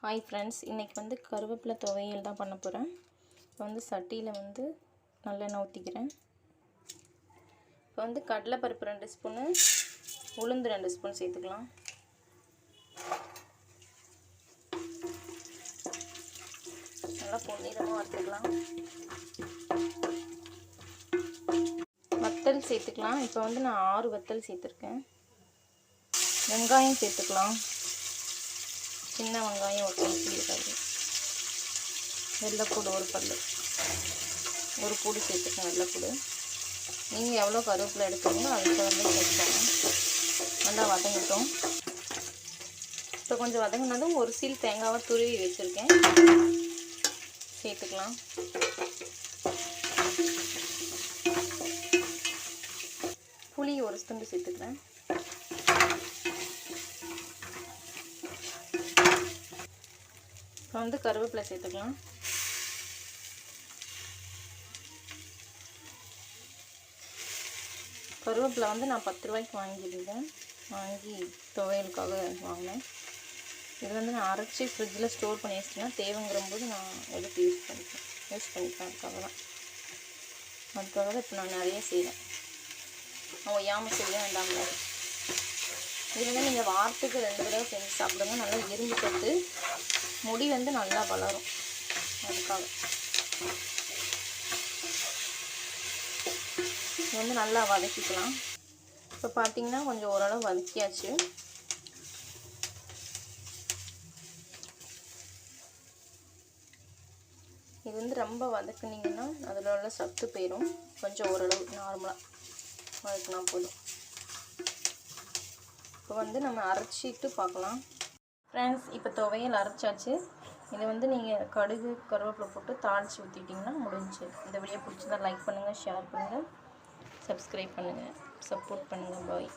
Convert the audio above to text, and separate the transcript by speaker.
Speaker 1: Hi friends, இன்றைக்கி வந்து கருவேப்பிலை துவையல் தான் பண்ண போகிறேன். இப்போ வந்து சட்டியில் வந்து நல்லெண்ணெய் ஊற்றிக்கிறேன். இப்போ வந்து கடலைப்பருப்பு 2 ஸ்பூனு, உளுந்து 2 ஸ்பூன் சேர்த்துக்கலாம். நல்லா பொன்னிறமாக வறுத்துக்கலாம். வத்தல் சேர்த்துக்கலாம். இப்போ வந்து நான் 6 வத்தல் சேர்த்துருக்கேன். வெங்காயம் சேர்த்துக்கலாம். சின்ன வெங்காயம் ஒரு கைப்பிடி இருக்காது. வெள்ளைப்பூடு ஒரு பல்லு, ஒரு பூடு சேர்த்துக்கேன் வெள்ளைப்பூடு. நீங்கள் எவ்வளோ கருவேப்பிலை எடுக்கிறீங்களோ அதுக்கு வந்து சேர்த்துக்கோங்க. நல்லா வதங்கட்டும். இப்போ கொஞ்சம் வதங்கினதும் ஒரு சீல் தேங்காவை துருவி வச்சுருக்கேன், சேர்த்துக்கலாம். புளி ஒரு துண்டு சேர்த்துக்கிறேன். இப்போ வந்து கருவேப்பிலை சேர்த்துக்கலாம். கருவேப்பிலை வந்து நான் 10 ரூபாய்க்கு வாங்கியிருந்தேன். வாங்கி துவையலுக்காக வாங்கினேன். இது வந்து நான் அரைச்சி ஃப்ரிட்ஜில் ஸ்டோர் பண்ணி வச்சிட்டேன்னா தேவைங்கிற போது நான் எடுத்து யூஸ் பண்ணிப்பேன். அதுக்காக தான் இப்போ நான் நிறைய செய்வேன். ஒய்யாமல் செய்ய வேண்டாம்ல. இது வந்து நீங்கள் வாரத்துக்கு 2 தடவை செஞ்சு சாப்பிடுங்க. நல்லா இரும்பு சத்து, முடி வந்து நல்லா வளரும். அதுக்காக இது வந்து நல்லா வதக்கிக்கலாம். இப்போ பார்த்தீங்கன்னா கொஞ்சம் ஓரளவு வதக்கியாச்சு. இது வந்து ரொம்ப வதக்குனிங்கன்னா அதில் உள்ள சத்து போயிடும். கொஞ்சம் ஓரளவு நார்மலாக வதக்கினா போதும். இப்போ வந்து நம்ம அரைச்சிட்டு பார்க்கலாம். ஃப்ரெண்ட்ஸ், இப்போ துவையல் அரைச்சாச்சு. இதை வந்து நீங்கள் கடுகு கருவேப்பிலை போட்டு தாளித்து ஊற்றிட்டிங்கன்னா முடிஞ்சு. இந்த வீடியோ பிடிச்சதா லைக் பண்ணுங்கள், ஷேர் பண்ணுங்கள், சப்ஸ்கிரைப் பண்ணுங்கள், சப்போர்ட் பண்ணுங்கள். பாய்.